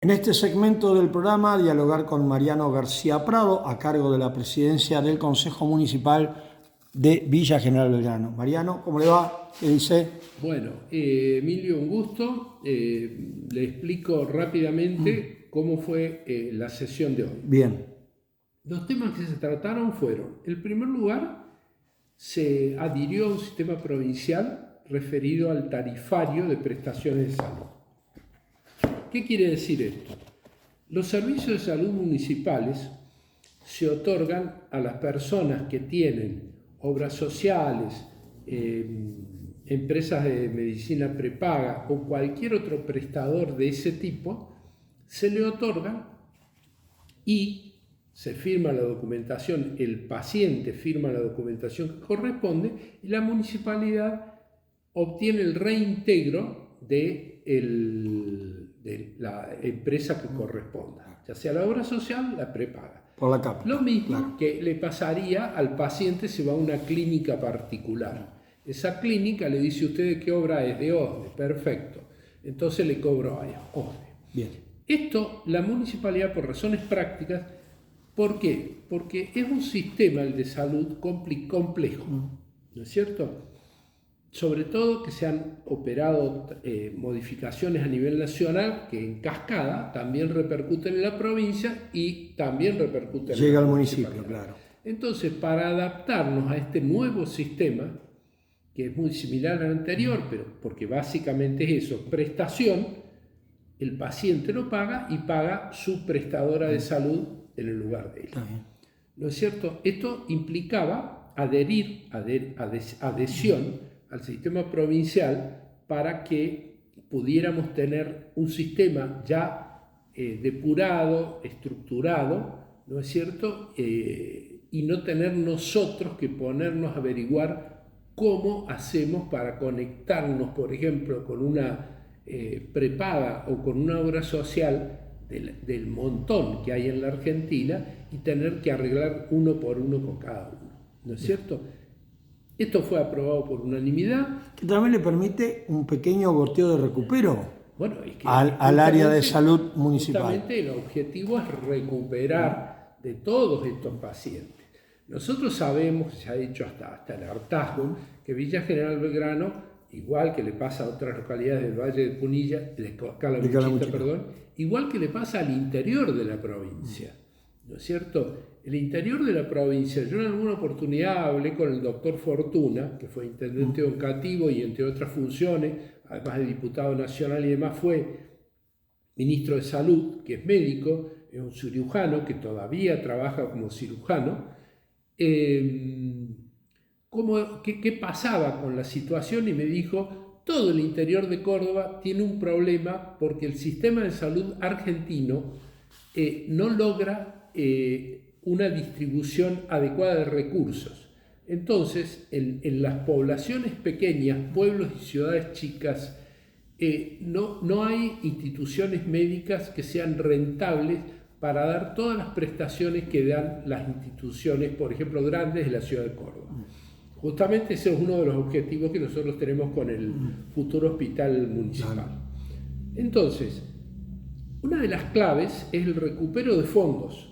En este segmento del programa, dialogar con Mariano García Prado, a cargo de la presidencia del Consejo Municipal de Villa General Belgrano. Mariano, ¿cómo le va? ¿Qué dice? Bueno, Emilio, un gusto. Le explico rápidamente cómo fue la sesión de hoy. Bien. Los temas que se trataron fueron, en primer lugar, se adhirió a un sistema provincial referido al tarifario de prestaciones de salud. ¿Qué quiere decir esto? Los servicios de salud municipales se otorgan a las personas que tienen obras sociales, empresas de medicina prepaga o cualquier otro prestador de ese tipo, se le otorgan y se firma la documentación, el paciente firma la documentación que corresponde y la municipalidad obtiene el reintegro de la empresa que corresponda, ya sea la obra social, la prepaga. Por la capa. Lo mismo Claro. que le pasaría al paciente si va a una clínica particular. Esa clínica le dice: ¿usted de qué obra es? De OSDE. Perfecto. Entonces le cobro a OSDE. Bien. Esto la municipalidad, por razones prácticas, ¿por qué? Porque es un sistema, el de salud, complejo, ¿no es cierto? Sobre todo que se han operado modificaciones a nivel nacional que en cascada también repercuten en la provincia y también repercuten en Llega la al municipio, municipalidad. claro. Entonces, para adaptarnos a este nuevo sistema, que es muy similar al anterior, pero porque básicamente es eso, prestación, el paciente lo paga y paga su prestadora de salud en el lugar de él. ¿No es cierto? Esto implicaba adhesión al sistema provincial para que pudiéramos tener un sistema ya depurado, estructurado, ¿no es cierto? Y no tener nosotros que ponernos a averiguar cómo hacemos para conectarnos, por ejemplo, con una prepaga o con una obra social del montón que hay en la Argentina y tener que arreglar uno por uno con cada uno, ¿no es cierto? Esto fue aprobado por unanimidad. Que también le permite un pequeño goteo de recupero Bueno, es que al área de salud municipal. Justamente el objetivo es recuperar de todos estos pacientes. Nosotros sabemos, se ha dicho hasta el hartazgo, que Villa General Belgrano, igual que le pasa a otras localidades del Valle de Punilla, de Calamuchita, perdón, igual que le pasa al interior de la provincia, ¿no es cierto? El interior de la provincia, yo en alguna oportunidad hablé con el doctor Fortuna, que fue intendente educativo y entre otras funciones, además de diputado nacional y demás, fue ministro de Salud, que es médico, es un cirujano que todavía trabaja como cirujano. ¿Qué pasaba con la situación? Y me dijo: todo el interior de Córdoba tiene un problema porque el sistema de salud argentino no logra una distribución adecuada de recursos. Entonces, en las poblaciones pequeñas, pueblos y ciudades chicas, no hay instituciones médicas que sean rentables para dar todas las prestaciones que dan las instituciones, por ejemplo, grandes de la ciudad de Córdoba. Justamente ese es uno de los objetivos que nosotros tenemos con el futuro hospital municipal. Entonces, una de las claves es el recupero de fondos.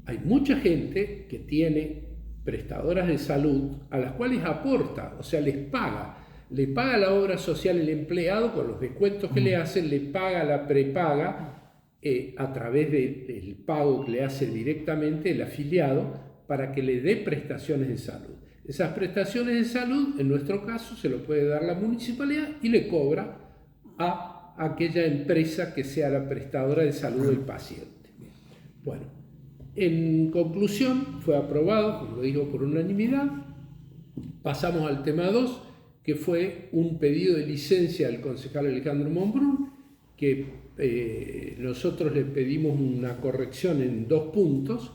Hay mucha gente que tiene prestadoras de salud a las cuales aporta, o sea, les paga. Le paga la obra social el empleado con los descuentos que le hacen, le paga la prepaga a través del pago que le hace directamente el afiliado para que le dé prestaciones de salud. Esas prestaciones de salud, en nuestro caso, se lo puede dar la municipalidad y le cobra a aquella empresa que sea la prestadora de salud del paciente. Bueno, en conclusión, fue aprobado, como lo digo, por unanimidad. Pasamos al tema 2, que fue un pedido de licencia del concejal Alejandro Monbrún, que nosotros le pedimos una corrección en 2 puntos.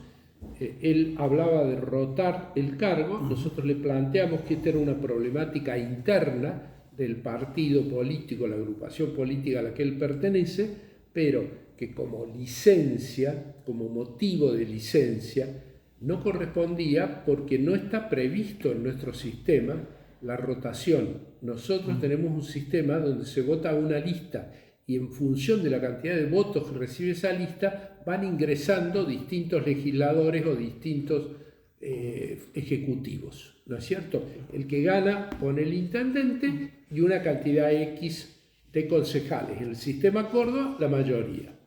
Él hablaba de rotar el cargo, nosotros le planteamos que esta era una problemática interna del partido político, la agrupación política a la que él pertenece, pero que como licencia, como motivo de licencia, no correspondía porque no está previsto en nuestro sistema la rotación. Nosotros tenemos un sistema donde se vota una lista y y en función de la cantidad de votos que recibe esa lista van ingresando distintos legisladores o distintos ejecutivos, ¿no es cierto? El que gana pone el intendente y una cantidad X de concejales. En el sistema Córdoba, la mayoría.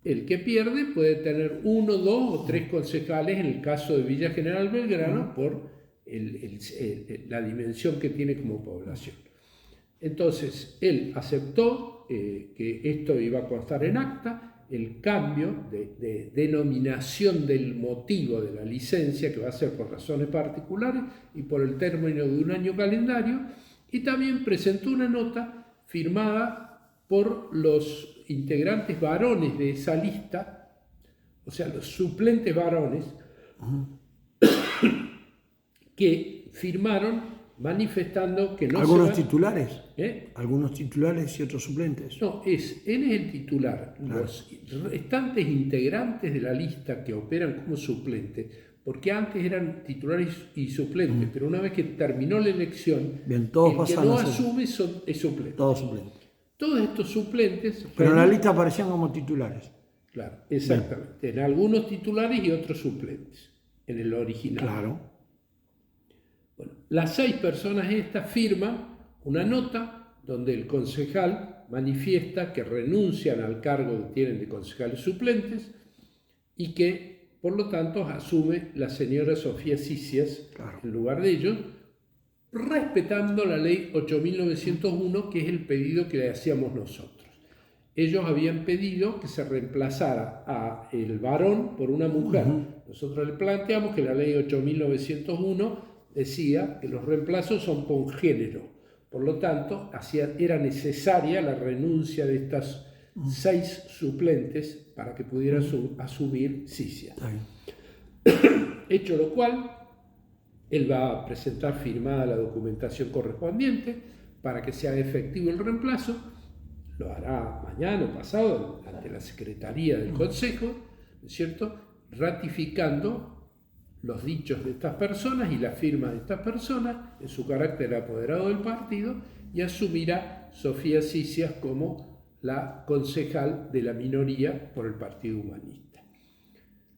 El que pierde puede tener 1, 2 o 3 concejales en el caso de Villa General Belgrano por la dimensión que tiene como población. Entonces, él aceptó que esto iba a constar en acta, el cambio de denominación del motivo de la licencia, que va a ser por razones particulares y por el término de un año calendario, y también presentó una nota firmada por los integrantes varones de esa lista, o sea, los suplentes varones, que firmaron manifestando que no ¿Algunos titulares? ¿Eh? ¿Algunos titulares y otros suplentes? No, él es el titular. Claro. Los restantes integrantes de la lista que operan como suplentes, porque antes eran titulares y suplentes, pero una vez que terminó la elección, bien, todos el que pasan no a ser asume es suplente. todos suplentes. Todos estos suplentes... Pero en la lista aparecían como titulares. Claro, exactamente. En algunos titulares y otros suplentes, en el original. Claro. Bueno, las 6 personas estas firman una nota donde el concejal manifiesta que renuncian al cargo que tienen de concejales suplentes y que, por lo tanto, asume la señora Sofía Cicias en lugar de ellos, respetando la ley 8.901, que es el pedido que le hacíamos nosotros. Ellos habían pedido que se reemplazara a el varón por una mujer. Nosotros le planteamos que la ley 8.901 decía que los reemplazos son con género. Por lo tanto, era necesaria la renuncia de estas 6 suplentes para que pudiera asumir Cicias. Hecho lo cual, él va a presentar firmada la documentación correspondiente para que sea efectivo el reemplazo. Lo hará mañana o pasado ante la Secretaría del Consejo, ¿no es cierto?, ratificando los dichos de estas personas y la firma de estas personas en su carácter apoderado del partido, y asumirá Sofía Cicias como la concejal de la minoría por el Partido Humanista.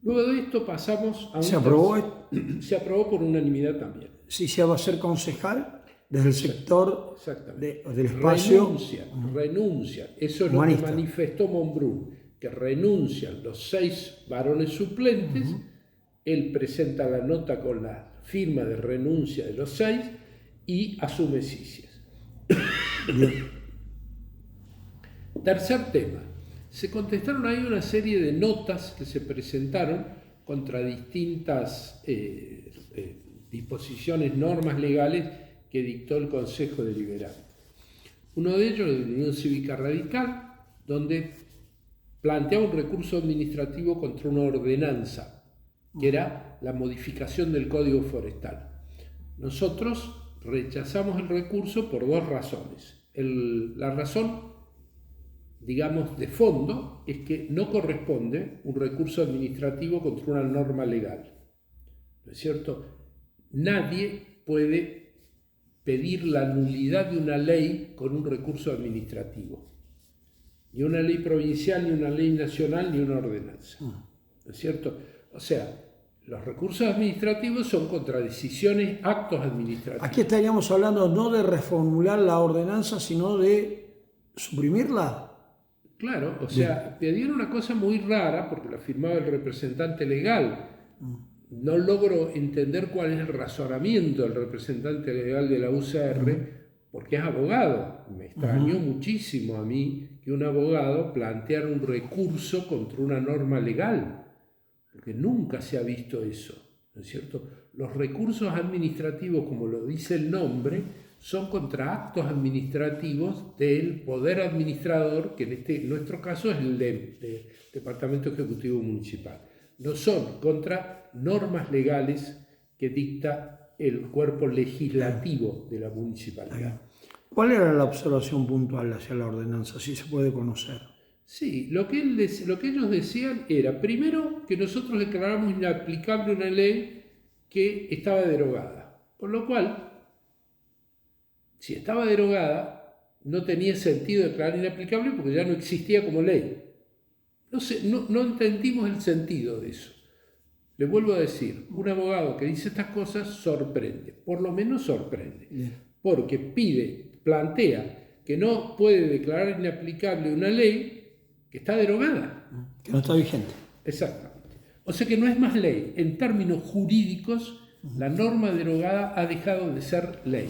Luego de esto pasamos a ¿Se aprobó? Se aprobó por unanimidad también. Cicias va a ser concejal desde el sector del espacio. Renuncia. Eso es humanista. Lo que manifestó Monbrun, que renuncian los 6 varones suplentes. Él presenta la nota con la firma de renuncia de los 6 y asume Cicias. Tercer tema. Se contestaron ahí una serie de notas que se presentaron contra distintas disposiciones, normas legales que dictó el Consejo Deliberante. Uno de ellos, la Unión Cívica Radical, donde planteaba un recurso administrativo contra una ordenanza, que era la modificación del Código Forestal. Nosotros rechazamos el recurso por 2 razones. La razón, digamos, de fondo es que no corresponde un recurso administrativo contra una norma legal. ¿No es cierto? Nadie puede pedir la nulidad de una ley con un recurso administrativo. Ni una ley provincial, ni una ley nacional, ni una ordenanza. ¿No es cierto? O sea, los recursos administrativos son contra decisiones, actos administrativos. Aquí estaríamos hablando no de reformular la ordenanza, sino de suprimirla. Claro, o sea, pidieron una cosa muy rara porque la firmaba el representante legal. No logro entender cuál es el razonamiento del representante legal de la UCR, porque es abogado. Me extrañó muchísimo a mí que un abogado planteara un recurso contra una norma legal, porque nunca se ha visto eso, ¿no es cierto? Los recursos administrativos, como lo dice el nombre, son contra actos administrativos del poder administrador, que en nuestro caso es el del Departamento Ejecutivo Municipal. No son contra normas legales que dicta el cuerpo legislativo de la municipalidad. ¿Cuál era la observación puntual hacia la ordenanza, si se puede conocer? Sí, lo que ellos decían era, primero, que nosotros declaramos inaplicable una ley que estaba derogada. Con lo cual, si estaba derogada, no tenía sentido declarar inaplicable porque ya no existía como ley. No entendimos el sentido de eso. Le vuelvo a decir, un abogado que dice estas cosas sorprende, por lo menos sorprende, porque plantea que no puede declarar inaplicable una ley que está derogada. Que no está vigente. Exactamente. O sea que no es más ley. En términos jurídicos, la norma derogada ha dejado de ser ley.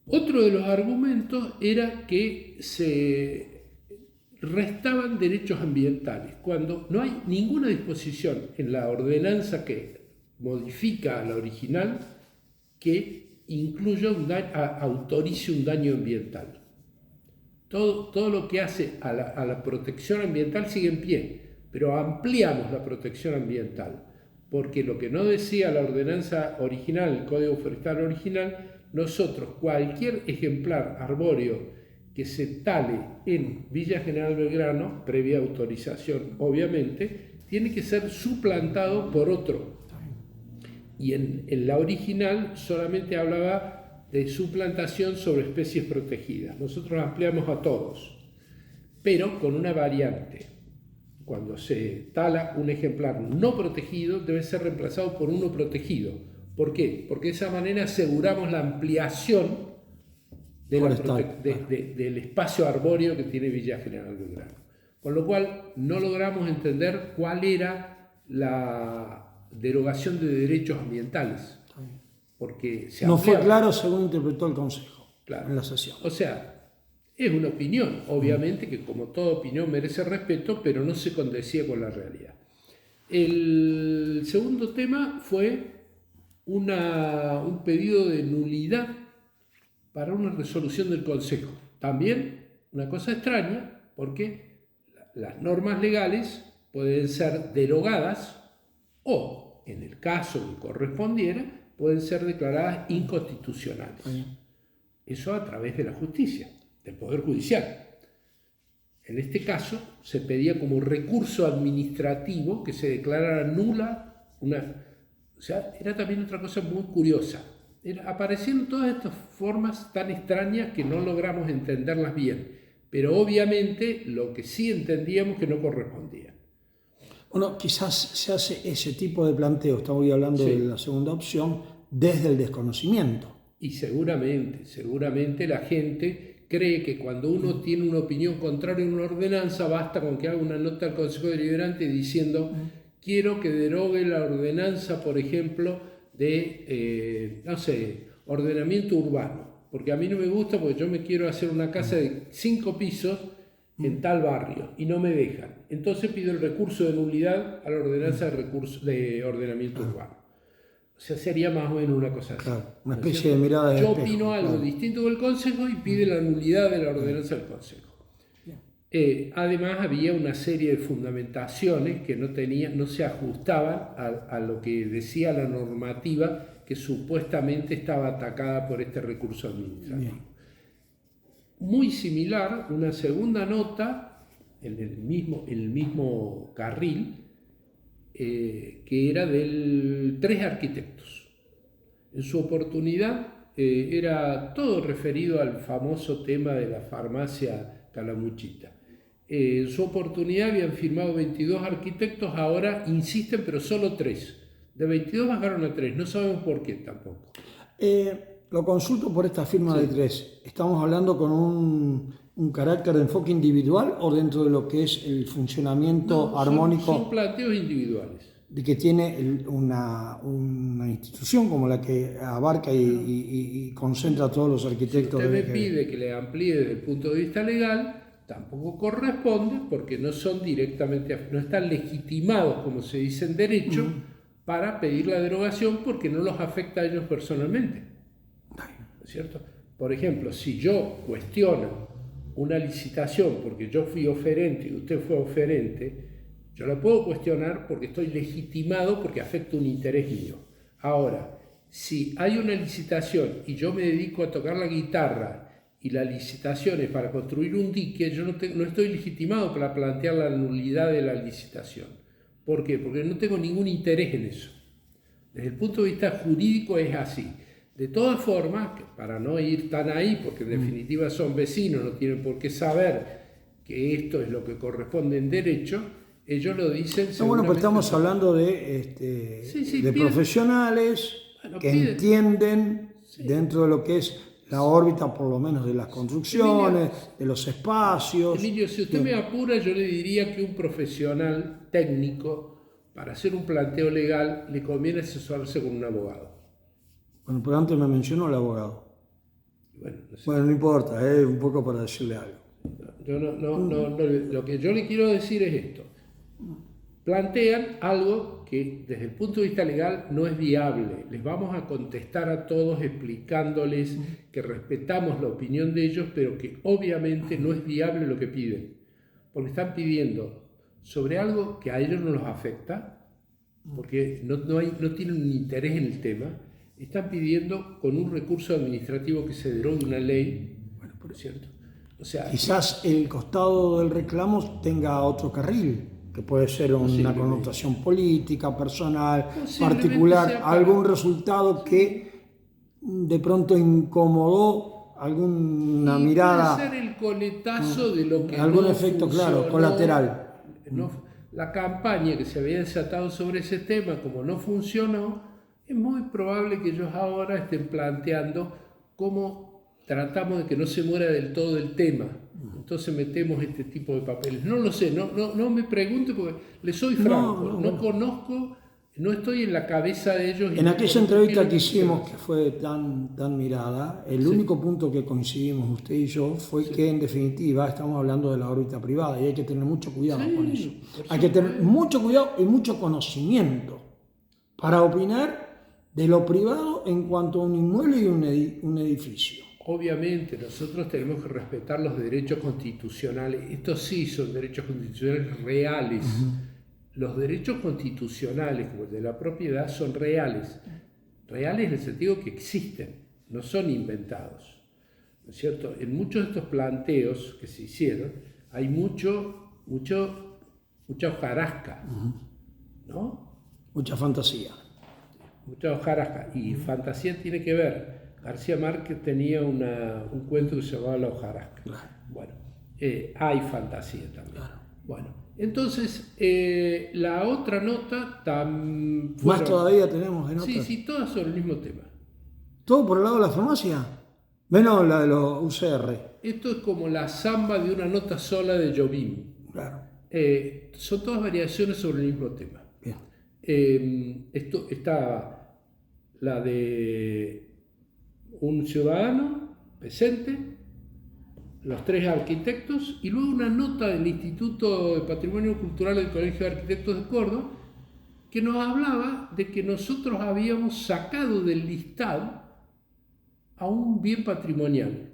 Otro de los argumentos era que se restaban derechos ambientales, cuando no hay ninguna disposición en la ordenanza que modifica a la original que incluya autorice un daño ambiental. Todo lo que hace a la protección ambiental sigue en pie, pero ampliamos la protección ambiental, porque lo que no decía la ordenanza original, el Código Forestal original, nosotros cualquier ejemplar arbóreo que se tale en Villa General Belgrano, previa autorización obviamente, tiene que ser suplantado por otro. Y en la original solamente hablaba de suplantación sobre especies protegidas. Nosotros ampliamos a todos, pero con una variante. Cuando se tala un ejemplar no protegido, debe ser reemplazado por uno protegido. ¿Por qué? Porque de esa manera aseguramos la ampliación del espacio arbóreo que tiene Villa General Belgrano. Con lo cual no logramos entender cuál era la derogación de derechos ambientales. Porque no fue claro según interpretó el Consejo en la sesión. O sea, es una opinión, obviamente, que como toda opinión merece respeto, pero no se condecía con la realidad. El segundo tema fue un pedido de nulidad para una resolución del Consejo. También una cosa extraña, porque las normas legales pueden ser derogadas o, en el caso que correspondiera, pueden ser declaradas inconstitucionales. Eso a través de la justicia, del Poder Judicial. En este caso se pedía como recurso administrativo que se declarara nula o sea, era también otra cosa muy curiosa. Aparecieron todas estas formas tan extrañas que no logramos entenderlas bien, pero obviamente lo que sí entendíamos que no correspondía. Bueno, quizás se hace ese tipo de planteo, estamos hablando de la segunda opción, desde el desconocimiento. Y seguramente la gente cree que cuando uno tiene una opinión contraria a una ordenanza, basta con que haga una nota al Consejo Deliberante diciendo quiero que derogue la ordenanza, por ejemplo, de, ordenamiento urbano, porque a mí no me gusta porque yo me quiero hacer una casa de 5 pisos en tal barrio y no me dejan. Entonces pido el recurso de nulidad a la ordenanza de ordenamiento urbano. O sea, sería más o menos una cosa así. Claro, una especie de mirada de espejo. Yo opino algo distinto del Consejo y pide la nulidad de la ordenanza del Consejo. Además había una serie de fundamentaciones que no se ajustaban a lo que decía la normativa que supuestamente estaba atacada por este recurso administrativo. Muy similar, una segunda nota en el mismo carril, que era de 3 arquitectos. En su oportunidad era todo referido al famoso tema de la farmacia Calamuchita. En su oportunidad habían firmado 22 arquitectos, ahora insisten, pero solo 3. De 22 bajaron a 3, no sabemos por qué tampoco. Lo consulto por esta firma de 3. ¿Estamos hablando con un carácter de enfoque individual o dentro de lo que es el funcionamiento armónico? Son planteos individuales. De que tiene una institución como la que abarca y concentra a todos los arquitectos. Si usted me pide que le amplíe desde el punto de vista legal, tampoco corresponde porque no están legitimados, como se dice en derecho, para pedir la derogación porque no los afecta a ellos personalmente. ¿No es cierto? Por ejemplo, si yo cuestiono una licitación porque yo fui oferente y usted fue oferente, yo la puedo cuestionar porque estoy legitimado porque afecta un interés mío. Ahora, si hay una licitación y yo me dedico a tocar la guitarra y la licitación es para construir un dique, yo no estoy legitimado para plantear la nulidad de la licitación. ¿Por qué? Porque no tengo ningún interés en eso. Desde el punto de vista jurídico es así. De todas formas, que para no ir tan ahí, porque en definitiva son vecinos, no tienen por qué saber que esto es lo que corresponde en derecho, ellos lo dicen. No, bueno, pues estamos hablando de, de profesionales que entienden dentro de lo que es la órbita, por lo menos de las construcciones, de los espacios. Emilio, si usted me apura, yo le diría que un profesional técnico, para hacer un planteo legal, le conviene asesorarse con un abogado. Bueno, pero antes me mencionó el abogado. Bueno, no importa, es un poco para decirle algo. Yo lo que yo le quiero decir es esto. Plantean algo que desde el punto de vista legal no es viable. Les vamos a contestar a todos explicándoles que respetamos la opinión de ellos, pero que obviamente no es viable lo que piden. Porque están pidiendo sobre algo que a ellos no los afecta, porque no tienen un interés en el tema. Están pidiendo con un recurso administrativo que se derogue una ley, bueno, por cierto. O sea, quizás el costado del reclamo tenga otro carril, que puede ser una connotación política, personal, particular, algún resultado que de pronto incomodó alguna mirada. Puede ser el coletazo de lo que algún no efecto, funcionó, claro, colateral. La campaña que se había desatado sobre ese tema, como no funcionó, es muy probable que ellos ahora estén planteando cómo tratamos de que no se muera del todo el tema. Entonces metemos este tipo de papeles. No lo sé, no me pregunte porque le soy franco. No conozco, no estoy en la cabeza de ellos. En aquella entrevista que hicimos, que fue tan mirada, el único punto que coincidimos usted y yo fue que en definitiva estamos hablando de la órbita privada y hay que tener mucho cuidado con eso. Hay que tener mucho cuidado y mucho conocimiento para opinar de lo privado en cuanto a un inmueble y un edificio. Obviamente nosotros tenemos que respetar los derechos constitucionales. Estos sí son derechos constitucionales reales. Los derechos constitucionales, como el de la propiedad, son reales. Reales en el sentido que existen, no son inventados. ¿No es cierto? En muchos de estos planteos que se hicieron hay mucha hojarasca, ¿no? Mucha fantasía. Mucha hojarasca. Y fantasía tiene que ver. García Márquez tenía un cuento que se llamaba La hojarasca. Claro. Bueno, hay fantasía también. Claro. Bueno, entonces la otra nota tan... Más todavía tenemos de notas. Sí, todas sobre el mismo tema. ¿Todo por el lado de la farmacia? Menos la de los UCR. Esto es como la samba de una nota sola de Jobim. Claro. Son todas variaciones sobre el mismo tema. Bien. Esto está la de un ciudadano, Pesente, los 3 arquitectos, y luego una nota del Instituto de Patrimonio Cultural del Colegio de Arquitectos de Córdoba, que nos hablaba de que nosotros habíamos sacado del listado a un bien patrimonial.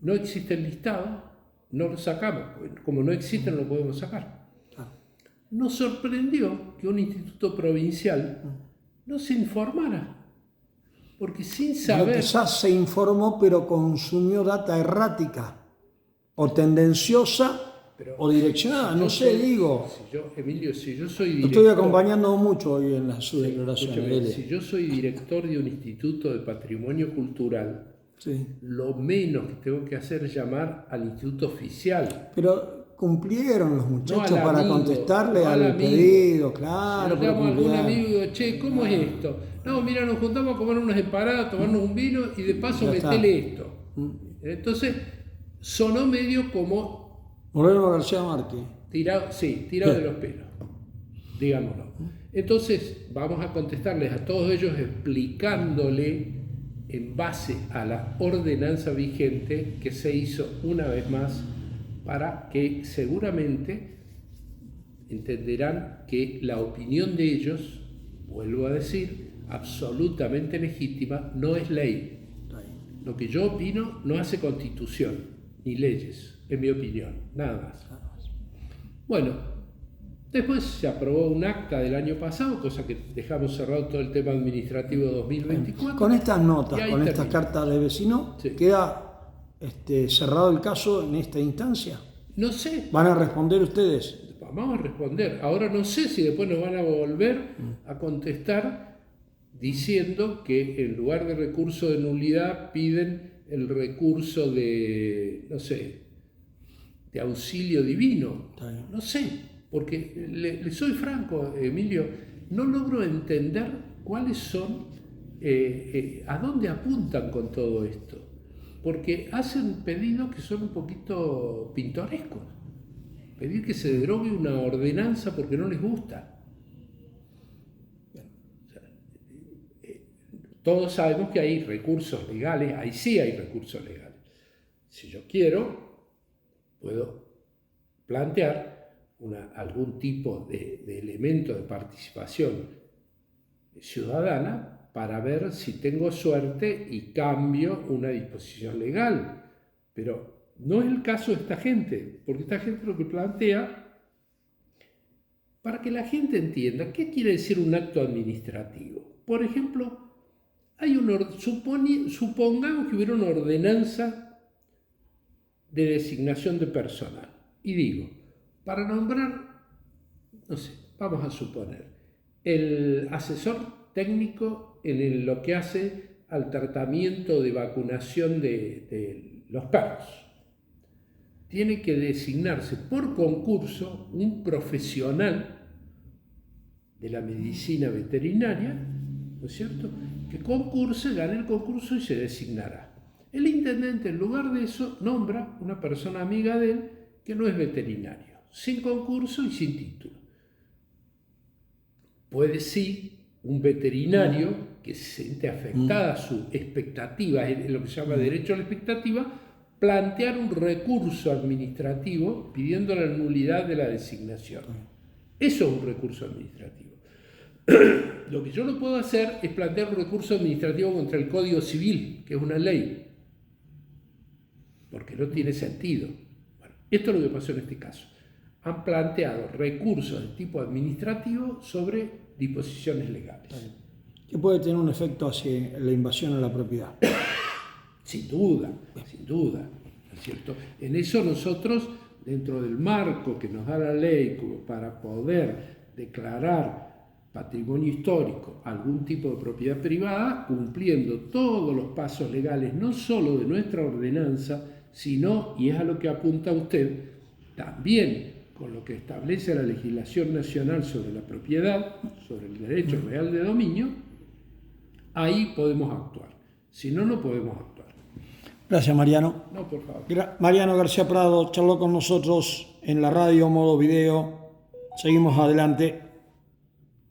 No existe el listado, no lo sacamos, como no existe no lo podemos sacar. Nos sorprendió que un instituto provincial no se informara. Porque sin saber... Quizás se informó, pero consumió data errática, o tendenciosa, o direccionada, no sé, digo. Emilio, si yo soy director... Estoy acompañando mucho hoy en su declaración. Si yo soy director de un instituto de patrimonio cultural, lo menos que tengo que hacer es llamar al instituto oficial. Pero cumplieron los muchachos para contestarle al pedido, claro. Si yo llamo a algún amigo y digo, che, ¿cómo es esto? No, mira, nos juntamos a comer unas empanadas, tomarnos un vino y de paso metele esto. Entonces, sonó medio como... Moreno García Márquez. Tirado de los pelos, digámoslo. Entonces, vamos a contestarles a todos ellos explicándole en base a la ordenanza vigente que se hizo una vez más para que seguramente entenderán que la opinión de ellos, vuelvo a decir, absolutamente legítima, no es ley. Lo que yo opino no hace constitución ni leyes, en mi opinión, nada más. Bueno, después se aprobó un acta del año pasado, cosa que dejamos cerrado todo el tema administrativo 2024. Con estas notas, con estas cartas de vecino, ¿queda cerrado el caso en esta instancia? No sé. ¿Van a responder ustedes? Vamos a responder. Ahora no sé si después nos van a volver a contestar diciendo que en lugar de recurso de nulidad piden el recurso de, no sé, de auxilio divino. No sé, porque le soy franco, Emilio, no logro entender cuáles son, a dónde apuntan con todo esto. Porque hacen pedidos que son un poquito pintorescos. Pedir que se derogue una ordenanza porque no les gusta. Todos sabemos que hay recursos legales, ahí sí hay recursos legales. Si yo quiero, puedo plantear algún tipo de elemento de participación ciudadana para ver si tengo suerte y cambio una disposición legal. Pero no es el caso de esta gente, porque esta gente lo que plantea, para que la gente entienda, ¿qué quiere decir un acto administrativo? Por ejemplo, supongamos que hubiera una ordenanza de designación de personal. Y digo, para nombrar, no sé, vamos a suponer, el asesor técnico en lo que hace al tratamiento de vacunación de los perros. Tiene que designarse por concurso un profesional de la medicina veterinaria, ¿no es cierto?, que concurse, gane el concurso y se designará. El intendente, en lugar de eso, nombra una persona amiga de él que no es veterinario, sin concurso y sin título. Puede sí un veterinario que se siente afectada su expectativa, es lo que se llama derecho a la expectativa, plantear un recurso administrativo pidiendo la nulidad de la designación. Eso es un recurso administrativo. Lo que yo no puedo hacer es plantear un recurso administrativo contra el Código Civil, que es una ley, porque no tiene sentido. Bueno, esto es lo que pasó en este caso. Han planteado recursos de tipo administrativo sobre disposiciones legales. Que puede tener un efecto hacia la invasión a la propiedad. Sin duda, ¿no es cierto? En eso nosotros, dentro del marco que nos da la ley como para poder declarar patrimonio histórico algún tipo de propiedad privada, cumpliendo todos los pasos legales, no solo de nuestra ordenanza, sino, y es a lo que apunta usted, también con lo que establece la legislación nacional sobre la propiedad, sobre el derecho real de dominio, ahí podemos actuar. Si no, no podemos actuar. Gracias, Mariano. No, por favor. Mariano García Prado charló con nosotros en la radio, modo video. Seguimos adelante.